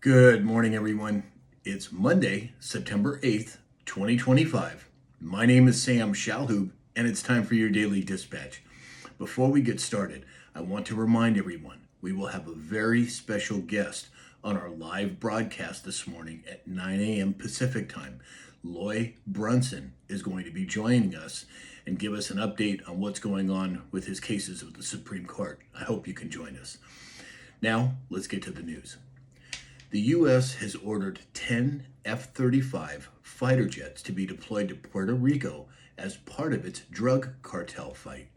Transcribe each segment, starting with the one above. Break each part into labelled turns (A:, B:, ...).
A: Good morning, everyone. It's Monday, September 8th, 2025. My name is Sam Shalhoub, and it's time for your daily dispatch. Before we get started, I want to remind everyone we will have a very special guest on our live broadcast this morning at 9 a.m. Pacific time. Loy Brunson is going to be joining us and give us an update on what's going on with his cases with the Supreme Court. I hope you can join us. Now, let's get to the news. The U.S. has ordered 10 F-35 fighter jets to be deployed to Puerto Rico as part of its drug cartel fight.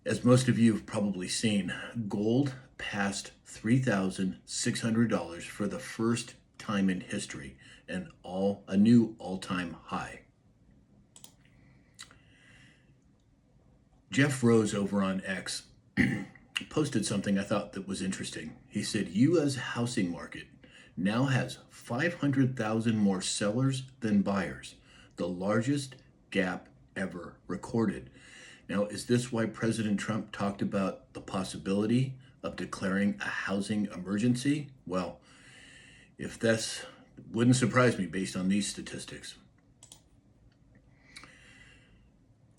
A: As most of you have probably seen, gold passed $3,600 for the first time in history, and a new all-time high. Jeff Rose over on X posted something I thought that was interesting. He said, U.S. housing market now has 500,000 more sellers than buyers, the largest gap ever recorded. Now, is this why President Trump talked about the possibility of declaring a housing emergency? Well, if that's, wouldn't surprise me based on these statistics.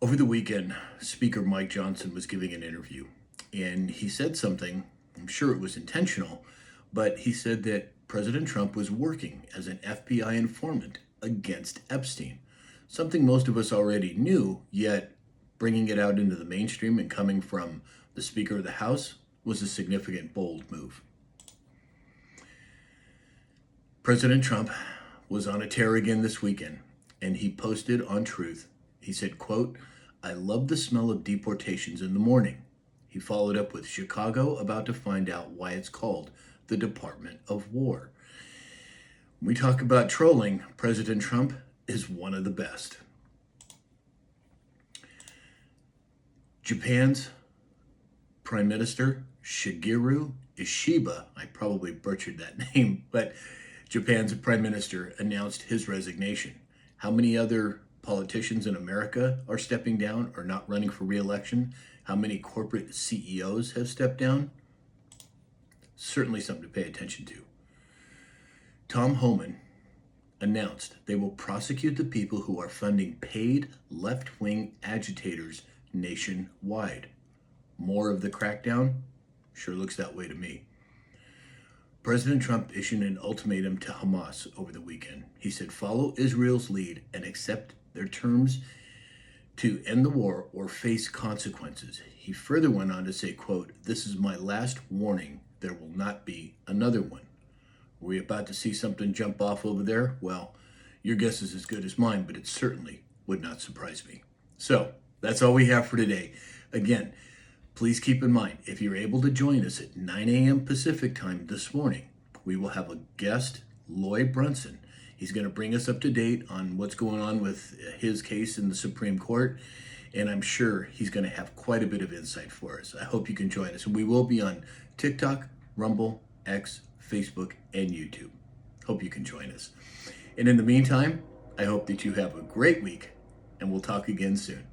A: Over the weekend, Speaker Mike Johnson was giving an interview. And he said something, I'm sure it was intentional, but he said that President Trump was working as an FBI informant against Epstein. Something most of us already knew, yet bringing it out into the mainstream and coming from the Speaker of the House was a significant, bold move. President Trump was on a tear again this weekend, and he posted on Truth. He said, quote, "I love the smell of deportations in the morning." He followed up with Chicago about to find out why it's called the Department of War. When we talk about trolling, President Trump is one of the best. Japan's Prime Minister Shigeru Ishiba, I probably butchered that name, but Japan's Prime Minister announced his resignation. How many other politicians in America are stepping down or not running for re-election? How many corporate CEOs have stepped down? Certainly something to pay attention to. Tom Homan announced they will prosecute the people who are funding paid left-wing agitators nationwide. More of the crackdown? Sure looks that way to me. President Trump issued an ultimatum to Hamas over the weekend. He said, follow Israel's lead and accept their terms to end the war or face consequences. He further went on to say, quote, "This is my last warning. There will not be another one." Were we about to see something jump off over there? Well, your guess is as good as mine, but it certainly would not surprise me. So that's all we have for today. Again, please keep in mind, if you're able to join us at 9 a.m. Pacific time this morning, we will have a guest, Loy Brunson. He's going to bring us up to date on what's going on with his case in the Supreme Court, and I'm sure he's going to have quite a bit of insight for us. I hope you can join us. And we will be on TikTok, Rumble, X, Facebook, and YouTube. Hope you can join us. And in the meantime, I hope that you have a great week, and we'll talk again soon.